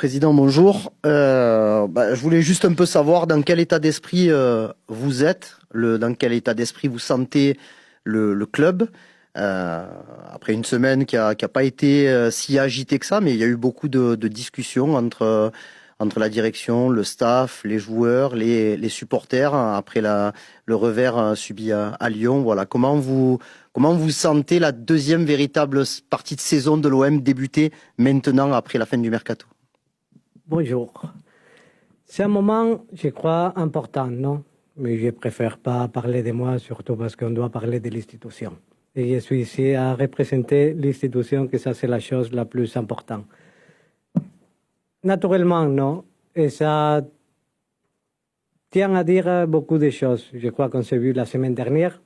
Président, bonjour. Je voulais juste un peu savoir dans quel état d'esprit vous êtes, dans quel état d'esprit vous sentez le club. Après une semaine qui a pas été si agitée que ça, mais il y a eu beaucoup de discussions entre la direction, le staff, les joueurs, les supporters après le revers subi à Lyon. Voilà, comment vous sentez la deuxième véritable partie de saison de l'OM débuter maintenant après la fin du mercato? Bonjour. C'est un moment, je crois, important, non? Mais je préfère pas parler de moi, surtout parce qu'on doit parler de l'institution. Et je suis ici à représenter l'institution, que ça c'est la chose la plus importante. Naturellement, non. Et ça tient à dire beaucoup de choses. Je crois qu'on s'est vu la semaine dernière.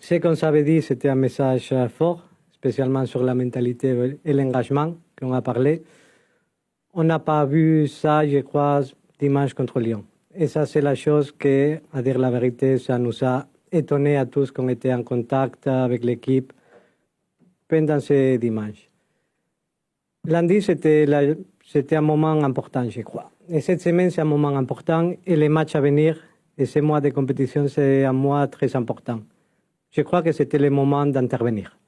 Ce qu'on s'avait dit, c'était un message fort, spécialement sur la mentalité et l'engagement qu'on a parlé. On n'a pas vu ça, je crois, dimanche contre Lyon. Et ça, c'est la chose que, à dire la vérité, ça nous a étonnés à tous qu'on était en contact avec l'équipe pendant ce dimanche. Lundi, c'était un moment important, je crois. Et cette semaine, c'est un moment important. Et les matchs à venir, et ces mois de compétition, c'est un mois très important. Je crois que c'était le moment d'intervenir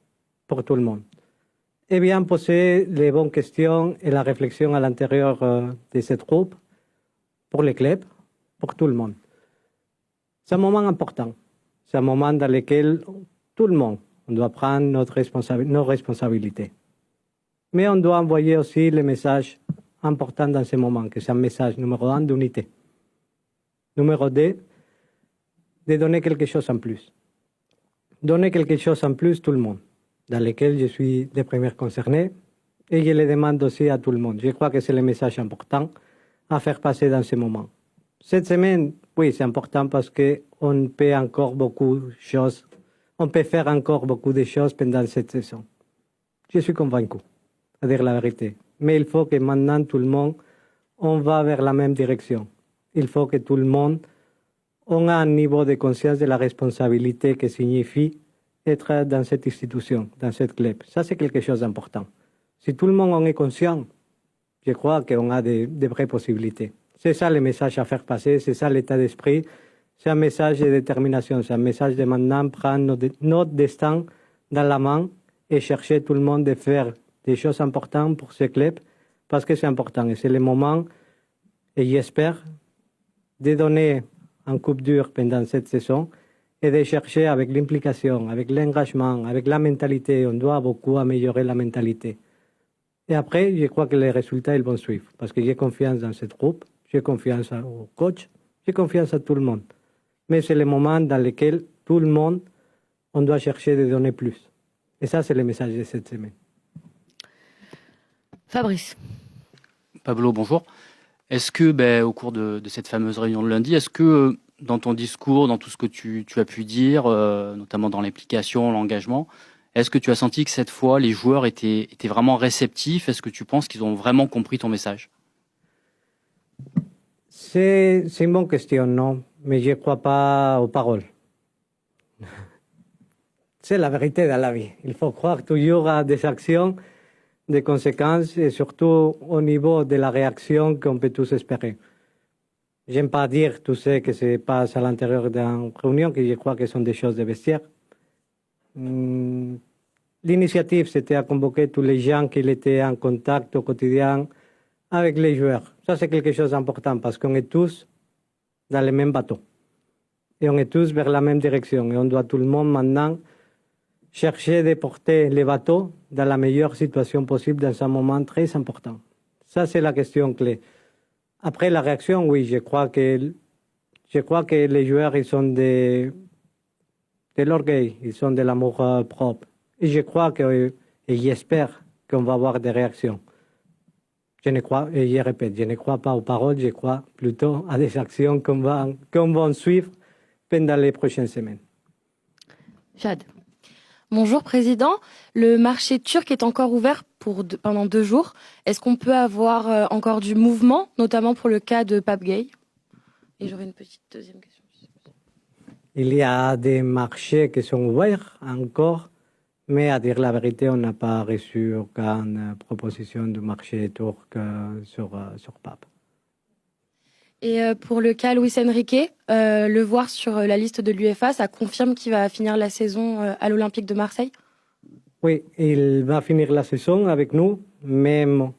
pour tout le monde. Et bien poser les bonnes questions et la réflexion à l'intérieur de cette groupe pour les clubs, pour tout le monde. C'est un moment important. C'est un moment dans lequel tout le monde on doit prendre nos responsabilités. Mais on doit envoyer aussi le message important dans ce moment, que c'est un message numéro 1 d'unité. Numéro 2, de donner quelque chose en plus. Donner quelque chose en plus tout le monde, dans lequel je suis le premier concerné, et je le demande aussi à tout le monde. Je crois que c'est le message important à faire passer dans ce moment. Cette semaine, oui, c'est important parce qu'on peut encore beaucoup de choses, on peut faire encore beaucoup de choses pendant cette saison. Je suis convaincu, à dire la vérité. Mais il faut que maintenant tout le monde, on va vers la même direction. Il faut que tout le monde on a un niveau de conscience de la responsabilité que signifie être dans cette institution, dans cette club. Ça, c'est quelque chose d'important. Si tout le monde en est conscient, je crois qu'on a de vraies possibilités. C'est ça le message à faire passer, c'est ça l'état d'esprit. C'est un message de détermination, c'est un message de maintenant prendre notre destin dans la main et chercher tout le monde de faire des choses importantes pour ce club, parce que c'est important. Et c'est le moment, et j'espère, de donner un coup dur pendant cette saison et de chercher avec l'implication, avec l'engagement, avec la mentalité. On doit beaucoup améliorer la mentalité. Et après, je crois que les résultats ils vont suivre parce que j'ai confiance dans cette groupe, j'ai confiance au coach, j'ai confiance à tout le monde. Mais c'est le moment dans lequel tout le monde, on doit chercher de donner plus. Et ça, c'est le message de cette semaine. Fabrice. Pablo, bonjour. Est-ce que, au cours de cette fameuse réunion de lundi, est-ce que dans ton discours, dans tout ce que tu as pu dire, notamment dans l'implication, l'engagement, est-ce que tu as senti que cette fois, les joueurs étaient vraiment réceptifs? Est-ce que tu penses qu'ils ont vraiment compris ton message? C'est une bonne question, non? Mais je ne crois pas aux paroles. C'est la vérité dans la vie. Il faut croire toujours à des actions, des conséquences et surtout au niveau de la réaction qu'on peut tous espérer. J'aime pas dire tout ce que se passe à l'intérieur d'une réunion, que je crois que sont des choses de vestiaire. L'initiative, c'était à convoquer tous les gens qui étaient en contact au quotidien avec les joueurs. Ça, c'est quelque chose d'important parce qu'on est tous dans le même bateau. Et on est tous vers la même direction. Et on doit tout le monde maintenant chercher de porter les bateaux dans la meilleure situation possible dans un moment très important. Ça, c'est la question clé. Après la réaction, oui, je crois que les joueurs, ils sont de l'orgueil, ils sont de l'amour propre. Et je crois et j'espère qu'on va avoir des réactions. Je ne crois, et je répète, je ne crois pas aux paroles, je crois plutôt à des actions qu'on va suivre pendant les prochaines semaines. Jade. Bonjour Président, le marché turc est encore ouvert pendant 2 jours. Est-ce qu'on peut avoir encore du mouvement, notamment pour le cas de Pape Gueye? Et j'aurais une petite deuxième question. Il y a des marchés qui sont ouverts encore, Mais à dire la vérité, on n'a pas reçu aucune proposition du marché turc sur Pape. Et pour le cas Luis Enrique, le voir sur la liste de l'UEFA, ça confirme qu'il va finir la saison à l'Olympique de Marseille? Oui, il va finir la saison avec nous, même,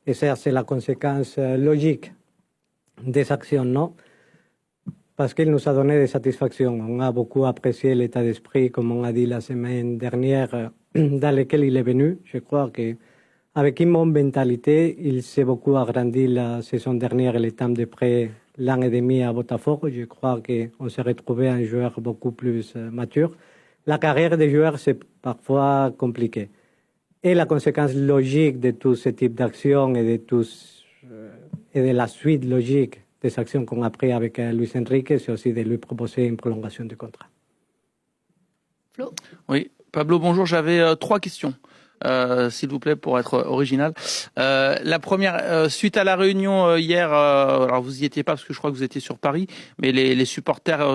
et ça c'est la conséquence logique des actions, non? Parce qu'il nous a donné des satisfactions. On a beaucoup apprécié l'état d'esprit, comme on a dit la semaine dernière, dans lequel il est venu. Je crois qu'avec une bonne mentalité, il s'est beaucoup agrandi la saison dernière, le temps de près l'an et demi à Botafogo. Je crois qu'on s'est retrouvé un joueur beaucoup plus mature. La carrière des joueurs, c'est parfois compliqué. Et la conséquence logique de tout ce type d'action et de la suite logique des actions qu'on a prises avec Luis Enrique, c'est aussi de lui proposer une prolongation du contrat. Flo? Oui, Pablo, bonjour. J'avais 3 questions, s'il vous plaît, pour être original. La première, suite à la réunion hier, alors vous y étiez pas parce que je crois que vous étiez sur Paris, mais les supporters,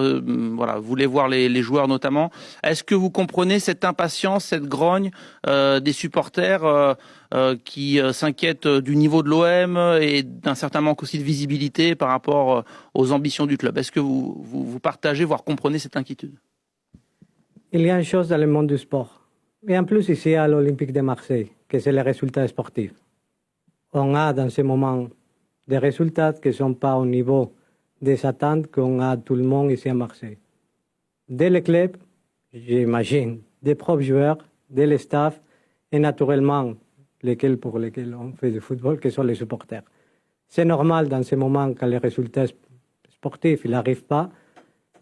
voilà, voulaient voir les joueurs notamment. Est-ce que vous comprenez cette impatience, cette grogne des supporters qui s'inquiètent du niveau de l'OM et d'un certain manque aussi de visibilité par rapport aux ambitions du club? Est-ce que vous partagez, voire comprenez cette inquiétude? Il y a une chose dans le monde du sport, et en plus ici à l'Olympique de Marseille, que c'est les résultats sportifs. On a dans ce moment des résultats qui ne sont pas au niveau des attentes qu'on a tout le monde ici à Marseille. Dès le club, j'imagine, des propres joueurs, dès le staff, et naturellement pour lesquels on fait du football, qui sont les supporters. C'est normal dans ce moment, quand les résultats sportifs n'arrivent pas,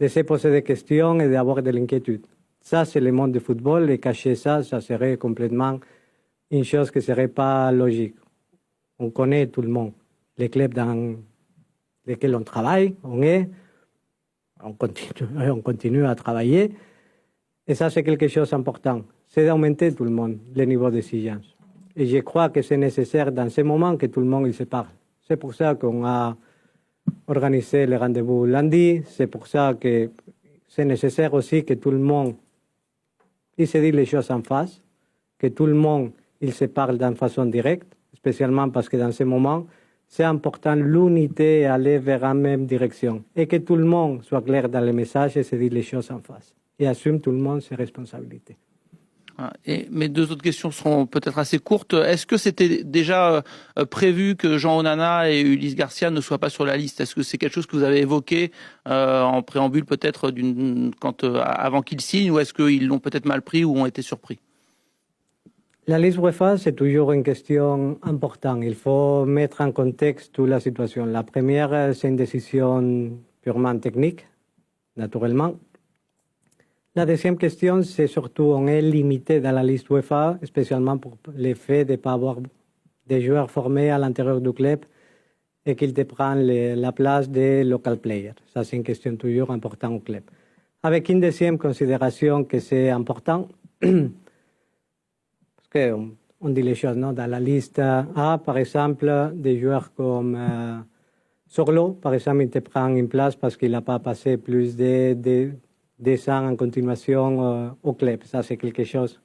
de se poser des questions et d'avoir de l'inquiétude. Ça, c'est le monde du football, et cacher ça, ça serait complètement une chose qui ne serait pas logique. On connaît tout le monde, les clubs dans lesquels on travaille, on continue à travailler, et ça, c'est quelque chose d'important. C'est d'augmenter tout le monde, le niveau d'exigence. Et je crois que c'est nécessaire dans ce moment que tout le monde il se parle. C'est pour ça qu'on a organisé le rendez-vous lundi, c'est pour ça que c'est nécessaire aussi que tout le monde il se dit les choses en face, que tout le monde il se parle d'une façon directe, spécialement parce que dans ce moment, c'est important l'unité et aller vers la même direction. Et que tout le monde soit clair dans les messages et se dit les choses en face. Et assume tout le monde ses responsabilités. Et mes 2 autres questions seront peut-être assez courtes. Est-ce que c'était déjà prévu que Jean Onana et Ulysse Garcia ne soient pas sur la liste? Est-ce que c'est quelque chose que vous avez évoqué en préambule peut-être avant qu'ils signent, ou est-ce qu'ils l'ont peut-être mal pris ou ont été surpris? La liste UEFA, c'est toujours une question importante. Il faut mettre en contexte toute la situation. La première, c'est une décision purement technique, naturellement. La deuxième question, c'est surtout on est limité dans la liste UEFA, spécialement pour le fait de ne pas avoir des joueurs formés à l'intérieur du club et qu'ils te prennent la place des local players. Ça, c'est une question toujours importante au club. Avec une deuxième considération que c'est important, parce qu'on dit les choses, non? Dans la liste A, par exemple, des joueurs comme Sorlo, par exemple, il te prend une place parce qu'il n'a pas passé plus de 2 ans en continuation au club. Ça, c'est quelque chose,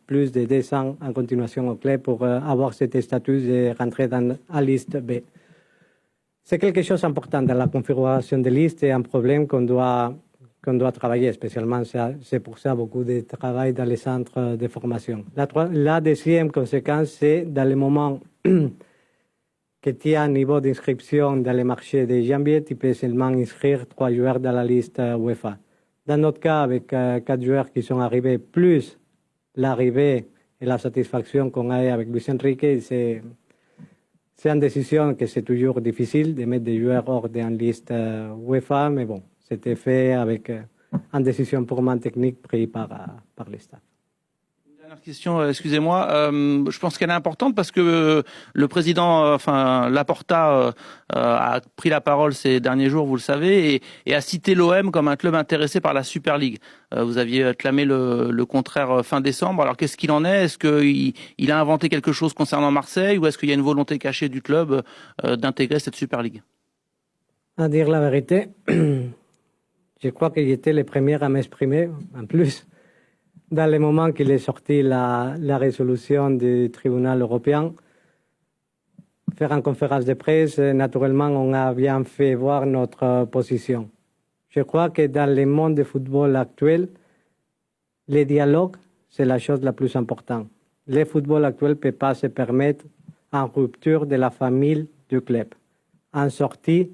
plus de 2 ans en continuation au club pour avoir cet statut de rentrer dans la liste B. C'est quelque chose d'important dans la configuration de liste et un problème qu'on doit travailler, spécialement, c'est pour ça beaucoup de travail dans les centres de formation. La deuxième conséquence, c'est dans le moment que tu as un niveau d'inscription dans le marché de janvier, tu peux seulement inscrire 3 joueurs dans la liste UEFA. Dans notre cas, avec 4 joueurs qui sont arrivés, plus l'arrivée et la satisfaction qu'on a avec Luis Enrique, c'est une décision que c'est toujours difficile de mettre des joueurs hors d'une liste UEFA, mais bon, c'était fait avec une décision purement technique prise par les staffs. Dernière question, excusez-moi. Je pense qu'elle est importante parce que le président, Laporta, a pris la parole ces derniers jours, vous le savez, et a cité l'OM comme un club intéressé par la Super League. Vous aviez clamé le contraire fin décembre. Alors qu'est-ce qu'il en est? Est-ce qu'il a inventé quelque chose concernant Marseille, ou est-ce qu'il y a une volonté cachée du club d'intégrer cette Super League? À dire la vérité, je crois qu'il était le premier à m'exprimer, en plus. dans le moment qu'il est sorti la résolution du tribunal européen, faire une conférence de presse, naturellement, on a bien fait voir notre position. Je crois que dans le monde du football actuel, le dialogue, c'est la chose la plus importante. Le football actuel ne peut pas se permettre une rupture de la famille du club, en sortie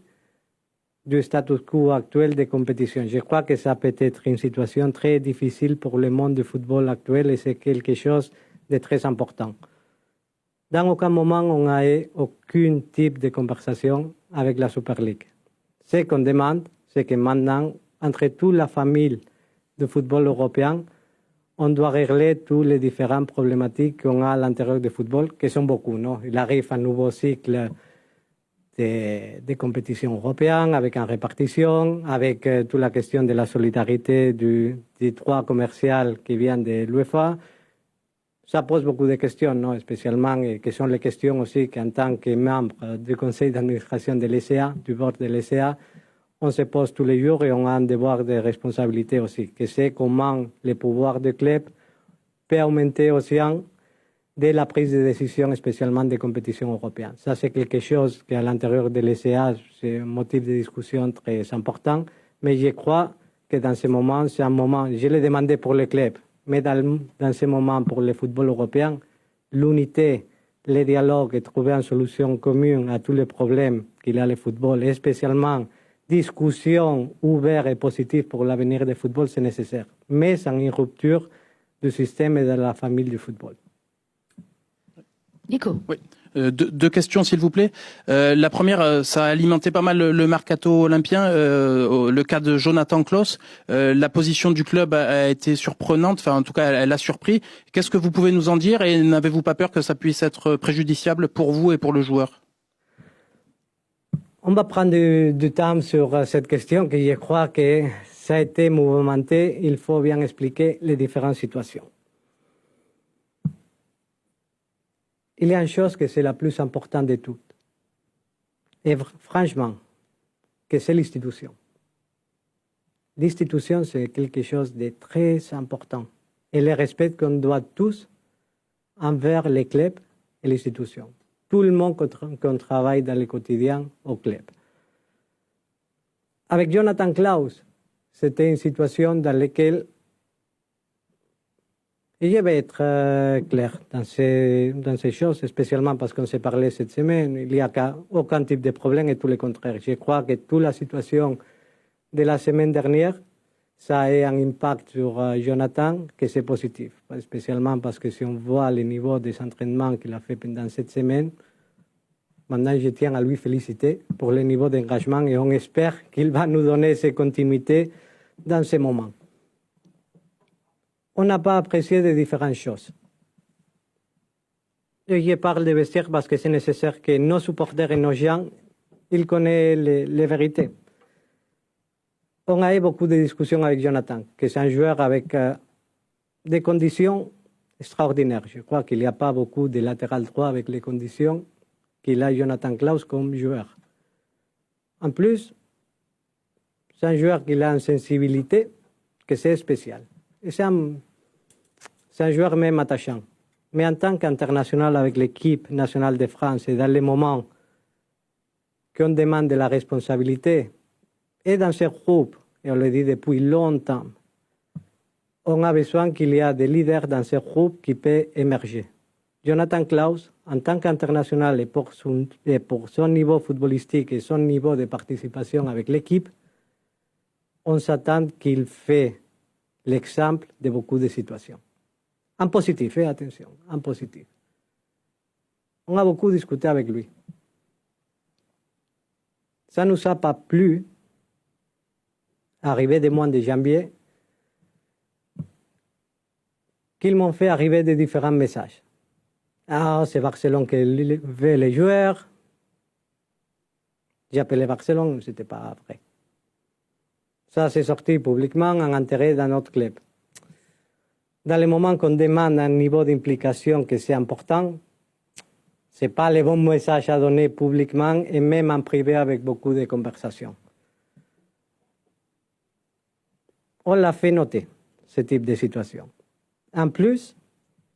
du status quo actuel de compétition. Je crois que ça peut être une situation très difficile pour le monde du football actuel et c'est quelque chose de très important. Dans aucun moment, on n'a eu aucun type de conversation avec la Super League. Ce qu'on demande, c'est que maintenant, entre toute la famille du football européen, on doit régler toutes les différentes problématiques qu'on a à l'intérieur du football, qui sont beaucoup. Non? Il arrive un nouveau cycle de compétition européenne, avec une répartition, avec toute la question de la solidarité du droit commercial qui vient de l'UEFA. Ça pose beaucoup de questions, non? Spécialement, qui sont les questions aussi qu'en tant que membre du conseil d'administration de l'ECA, du board de l'ECA, on se pose tous les jours et on a un devoir de responsabilité aussi, que c'est comment le pouvoir du club peut augmenter aussi de la prise de décision, spécialement des compétitions européennes. Ça, c'est quelque chose qui, à l'intérieur de l'ECA, c'est un motif de discussion très important, mais je crois que dans ce moment, c'est un moment, je l'ai demandé pour le club, mais dans ce moment, pour le football européen, l'unité, le dialogue et trouver une solution commune à tous les problèmes qu'il y a le football, et spécialement discussion ouverte et positive pour l'avenir du football, c'est nécessaire, mais sans une rupture du système et de la famille du football. Nico. Oui. Deux questions, s'il vous plaît. La première, ça a alimenté pas mal le mercato olympien. Le cas de Jonathan Klaus, la position du club a été surprenante. Enfin, en tout cas, elle a surpris. Qu'est-ce que vous pouvez nous en dire et n'avez-vous pas peur que ça puisse être préjudiciable pour vous et pour le joueur? On va prendre du temps sur cette question, que je crois que ça a été mouvementé. Il faut bien expliquer les différentes situations. Il y a une chose que c'est la plus importante de toutes. Et franchement, que c'est l'institution. L'institution, c'est quelque chose de très important. Et le respect qu'on doit tous envers les clubs et l'institution. Tout le monde qu'on travaille dans le quotidien au club. Avec Jonathan Klaus, c'était une situation dans laquelle, et je vais être clair dans ces choses, spécialement parce qu'on s'est parlé cette semaine, il n'y a aucun type de problème et tout le contraire. Je crois que toute la situation de la semaine dernière, ça a eu un impact sur Jonathan, que c'est positif. Spécialement parce que si on voit le niveau des entraînements qu'il a fait pendant cette semaine, maintenant je tiens à lui féliciter pour le niveau d'engagement et on espère qu'il va nous donner cette continuité dans ce moment. On n'a pas apprécié de différentes choses. Et je parle de vestiaire parce que c'est nécessaire que nos supporters et nos gens, ils connaissent les vérités. On a eu beaucoup de discussions avec Jonathan, que c'est un joueur avec des conditions extraordinaires. Je crois qu'il n'y a pas beaucoup de latéral droit avec les conditions qu'il a Jonathan Klaus comme joueur. En plus, c'est un joueur qui a une sensibilité que c'est spéciale. Et c'est un joueur même attachant. Mais en tant qu'international avec l'équipe nationale de France et dans les moments qu'on demande de la responsabilité, et dans ce groupe, et on le dit depuis longtemps, on a besoin qu'il y ait des leaders dans ce groupe qui peuvent émerger. Jonathan Klaus, en tant qu'international et pour son niveau footballistique et son niveau de participation avec l'équipe, on s'attend qu'il fait l'exemple de beaucoup de situations. En positif, attention, en positif. On a beaucoup discuté avec lui. Ça ne nous a pas plu, arrivé des mois de janvier, qu'ils m'ont fait arriver des différents messages. Ah, c'est Barcelone qui veut les joueurs. J'ai appelé Barcelone, ce n'était pas vrai. Ça, c'est sorti publiquement en intérêt dans notre club. Dans le moment qu'on demande un niveau d'implication que c'est important, ce n'est pas le bon message à donner publiquement et même en privé avec beaucoup de conversations. On l'a fait noter, ce type de situation. En plus,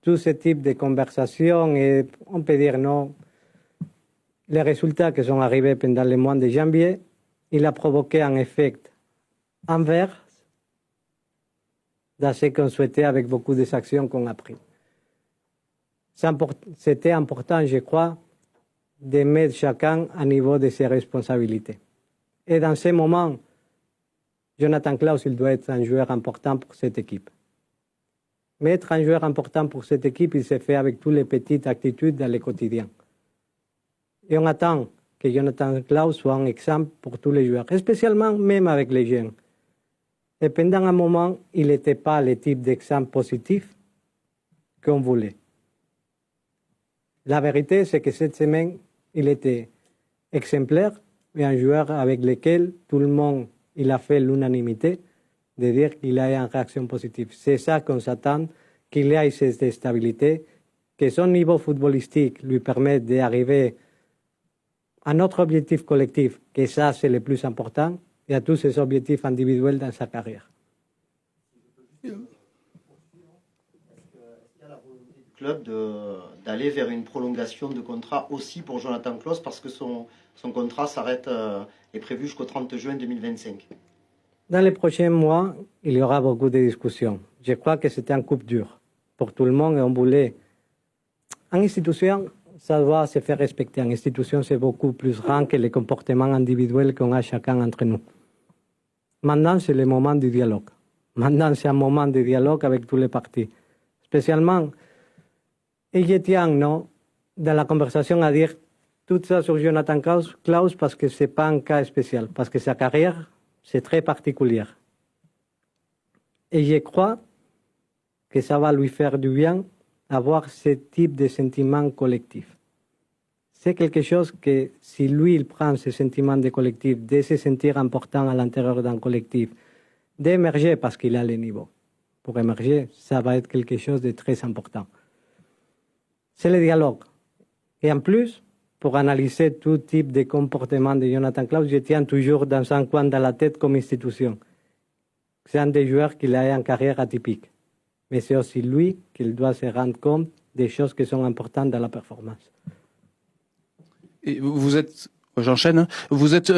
tout ce type de conversation et on peut dire non, les résultats qui sont arrivés pendant le mois de janvier, il a provoqué un effet inverse de ce qu'on souhaitait avec beaucoup des actions qu'on a prises. C'était important, je crois, de mettre chacun à niveau de ses responsabilités. Et dans ce moment, Jonathan Klaus, il doit être un joueur important pour cette équipe. Mais être un joueur important pour cette équipe, il se fait avec toutes les petites attitudes dans le quotidien. Et on attend que Jonathan Klaus soit un exemple pour tous les joueurs, spécialement même avec les jeunes. Et pendant un moment, il n'était pas le type d'exemple positif qu'on voulait. La vérité, c'est que cette semaine, il était exemplaire et un joueur avec lequel tout le monde il a fait l'unanimité de dire qu'il a une réaction positive. C'est ça qu'on s'attend, qu'il ait cette stabilité, que son niveau footballistique lui permette d'arriver à notre objectif collectif, que ça c'est le plus important, et à tous ses objectifs individuels dans sa carrière. Club d'aller vers une prolongation de contrat aussi pour Jonathan Klaus parce que son contrat est prévu jusqu'au 30 juin 2025. Dans les prochains mois, il y aura beaucoup de discussions. Je crois que c'était un coup dur pour tout le monde et on voulait. En institution, ça doit se faire respecter. En institution, c'est beaucoup plus grand que les comportements individuels qu'on a chacun entre nous. Maintenant, c'est le moment du dialogue. Maintenant, c'est un moment de dialogue avec tous les partis. Spécialement, et je tiens, non, dans la conversation à dire tout ça sur Jonathan Klaus parce que ce n'est pas un cas spécial, parce que sa carrière, c'est très particulier. Et je crois que ça va lui faire du bien avoir ce type de sentiment collectif. C'est quelque chose que si lui, il prend ce sentiment de collectif, de se sentir important à l'intérieur d'un collectif, d'émerger parce qu'il a le niveau. Pour émerger, ça va être quelque chose de très important. C'est le dialogue. Et en plus, pour analyser tout type de comportement de Jonathan Klaus, je tiens toujours dans un coin de la tête comme institution. C'est un des joueurs qui a une carrière atypique. Mais c'est aussi lui qui doit se rendre compte des choses qui sont importantes dans la performance. Et vous êtes, j'enchaîne, vous êtes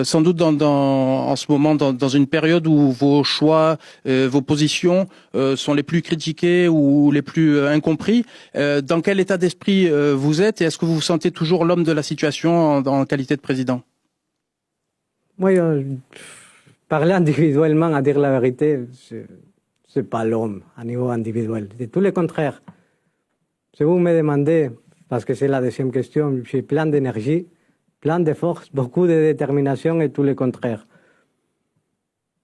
sans doute en ce moment dans une période où vos choix, vos positions sont les plus critiquées ou les plus incompris. Dans quel état d'esprit vous êtes et est-ce que vous vous sentez toujours l'homme de la situation en qualité de président? Moi, parler individuellement, à dire la vérité, c'est pas l'homme à niveau individuel. C'est tout le contraire. Si vous me demandez, parce que c'est la deuxième question, j'ai plein d'énergie, plein de force, beaucoup de détermination et tout le contraire.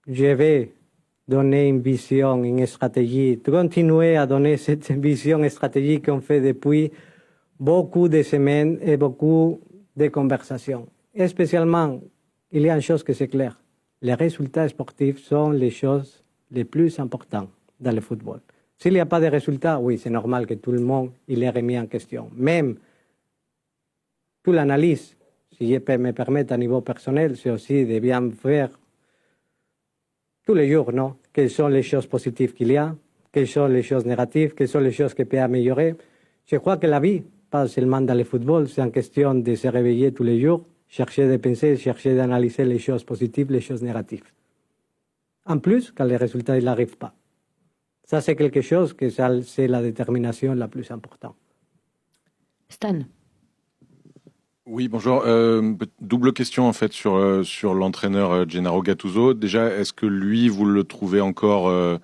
Je vais donner une vision, une stratégie, continuer à donner cette vision et stratégie qu'on fait depuis beaucoup de semaines et beaucoup de conversations. Et spécialement, il y a une chose que c'est clair. Les résultats sportifs sont les choses les plus importantes dans le football. S'il n'y a pas de résultats, oui, c'est normal que tout le monde il est remis en question. Même toute l'analyse, si je peux me permettre à niveau personnel, c'est aussi de bien faire tous les jours, non? Quelles sont les choses positives qu'il y a, quelles sont les choses négatives, quelles sont les choses qui peuvent améliorer. Je crois que la vie, pas seulement dans le football, c'est une question de se réveiller tous les jours, chercher de penser, chercher d'analyser les choses positives, les choses négatives. En plus, quand les résultats n'arrivent pas. Ça, c'est quelque chose que c'est la détermination la plus importante. Stan. Oui, bonjour. Double question en fait sur l'entraîneur Gennaro Gattuso. Déjà, est-ce que lui, vous le trouvez encore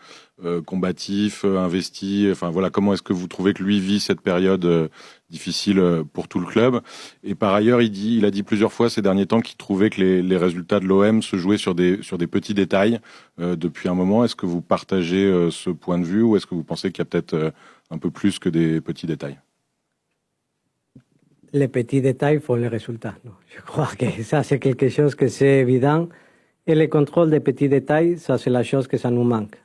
combatif, investi? Enfin voilà, comment est-ce que vous trouvez que lui vit cette période difficile pour tout le club? Et par ailleurs, il a dit plusieurs fois ces derniers temps qu'il trouvait que les résultats de l'OM se jouaient sur des petits détails depuis un moment. Est-ce que vous partagez ce point de vue ou est-ce que vous pensez qu'il y a peut-être un peu plus que des petits détails? Les petits détails font les résultats. Non, je crois que ça, c'est quelque chose que c'est évident. Et le contrôle des petits détails, ça, c'est la chose que ça nous manque.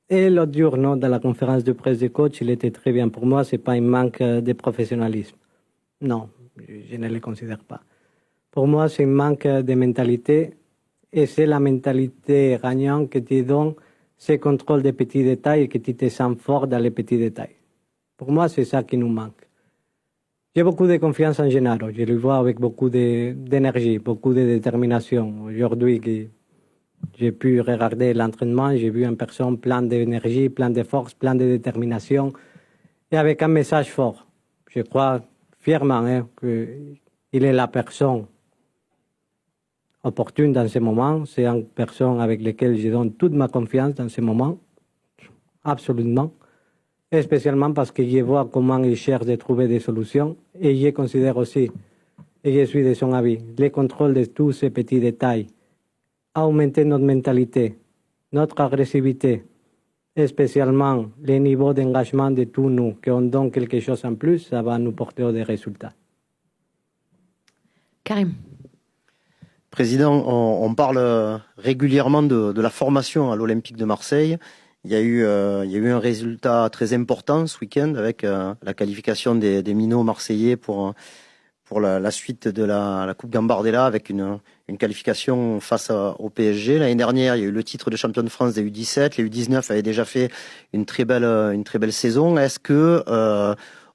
Et l'autre jour, non, dans la conférence de presse du coach, il était très bien. Pour moi, ce n'est pas un manque de professionnalisme. Non, je ne le considère pas. Pour moi, c'est un manque de mentalité. Et c'est la mentalité gagnante qui te donne ce contrôle des petits détails et que tu te sens fort dans les petits détails. Pour moi, c'est ça qui nous manque. J'ai beaucoup de confiance en Gennaro. Je le vois avec beaucoup d'énergie, beaucoup de détermination. Aujourd'hui, j'ai pu regarder l'entraînement, j'ai vu une personne pleine d'énergie, pleine de force, pleine de détermination et avec un message fort. Je crois fièrement qu'il est la personne opportune dans ce moment. C'est une personne avec laquelle je donne toute ma confiance dans ce moment, absolument. Et spécialement parce que je vois comment il cherche de trouver des solutions et je considère aussi, et je suis de son avis, le contrôle de tous ces petits détails, augmenter notre mentalité, notre agressivité, et spécialement le niveau d'engagement de tous nous, qu'on donne quelque chose en plus, ça va nous porter des résultats. Karim. Président, on parle régulièrement de la formation à l'Olympique de Marseille. Il y a eu un résultat très important ce week-end avec la qualification des minots marseillais pour la suite de la Coupe Gambardella avec une qualification face au PSG. L'année dernière, il y a eu le titre de champion de France des U17. Les U19 avaient déjà fait une très belle saison. Est-ce que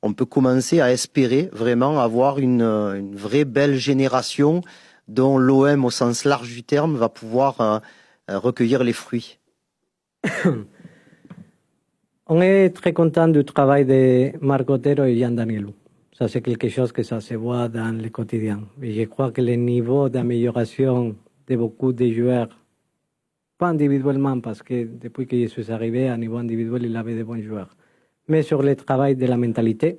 on peut commencer à espérer vraiment avoir une vraie belle génération dont l'OM au sens large du terme va pouvoir recueillir les fruits? On est très content du travail de Marco Otero et Gian Danilo. Ça, c'est quelque chose que ça se voit dans le quotidien. Et je crois que le niveau d'amélioration de beaucoup de joueurs, pas individuellement, parce que depuis que je suis arrivé, à niveau individuel, il avait de bons joueurs, mais sur le travail de la mentalité,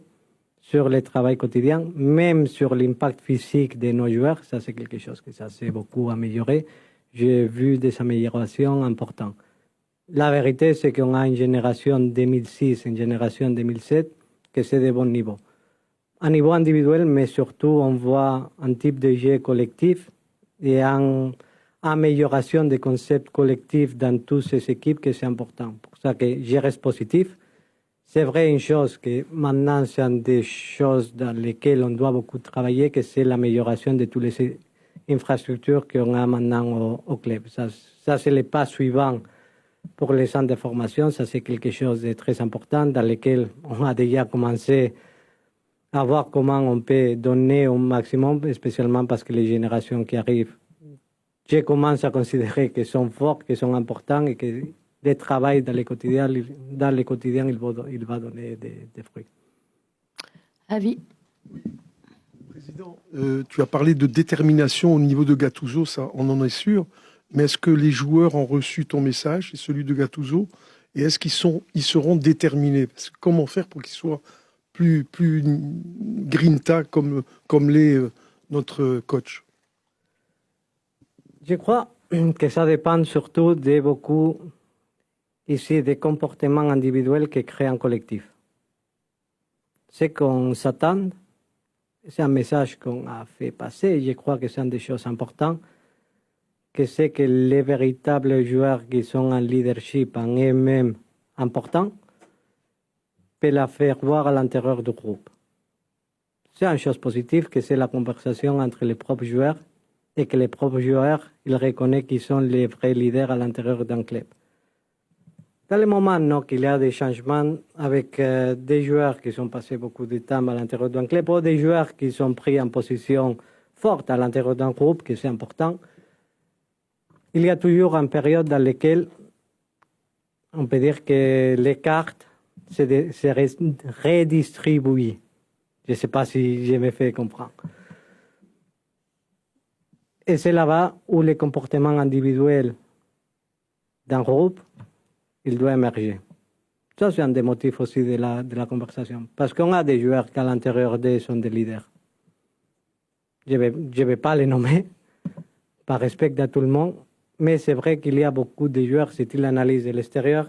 sur le travail quotidien, même sur l'impact physique de nos joueurs, ça, c'est quelque chose que ça s'est beaucoup amélioré. J'ai vu des améliorations importantes. La vérité, c'est qu'on a une génération 2006, une génération 2007, que c'est de bon niveau. À niveau individuel, mais surtout, on voit un type de jeu collectif et une amélioration des concepts collectifs dans toutes ces équipes que c'est important. Pour ça que je reste positif. C'est vrai une chose que maintenant, c'est une des choses dans lesquelles on doit beaucoup travailler, que c'est l'amélioration de toutes les infrastructures qu'on a maintenant au club. Ça c'est le pas suivant. Pour les centres de formation, ça c'est quelque chose de très important dans lequel on a déjà commencé à voir comment on peut donner au maximum, spécialement parce que les générations qui arrivent, je commence à considérer qu'elles sont fortes, qu'elles sont importantes et que le travail dans le quotidien, il va donner des fruits. Avis. Président, tu as parlé de détermination au niveau de Gattuso, ça on en est sûr. Mais est-ce que les joueurs ont reçu ton message et celui de Gattuso? Et est-ce ils seront déterminés? Parce que comment faire pour qu'ils soient plus grinta comme l'est notre coach? Je crois que ça dépend surtout de beaucoup ici des comportements individuels qui créent un collectif. Ce qu'on s'attend, c'est un message qu'on a fait passer et je crois que c'est une des choses importantes, que c'est que les véritables joueurs qui sont en leadership en eux-mêmes importants peuvent la faire voir à l'intérieur du groupe. C'est une chose positive que c'est la conversation entre les propres joueurs et que les propres joueurs, ils reconnaissent qu'ils sont les vrais leaders à l'intérieur d'un club. Dans le moment qu'il y a des changements avec des joueurs qui sont passés beaucoup de temps à l'intérieur d'un club ou des joueurs qui sont pris en position forte à l'intérieur d'un groupe, que c'est important, il y a toujours une période dans laquelle on peut dire que les cartes se redistribuent. Je ne sais pas si je me fais comprendre. Et c'est là-bas où le comportement individuel d'un groupe, il doit émerger. Ça, c'est un des motifs aussi de la conversation. Parce qu'on a des joueurs qui, à l'intérieur d'eux, sont des leaders. Je vais pas les nommer, par respect à tout le monde, mais c'est vrai qu'il y a beaucoup de joueurs, si tu l'analyses de l'extérieur,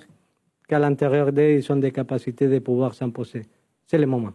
qu'à l'intérieur d'eux, ils ont des capacités de pouvoir s'imposer. C'est le moment.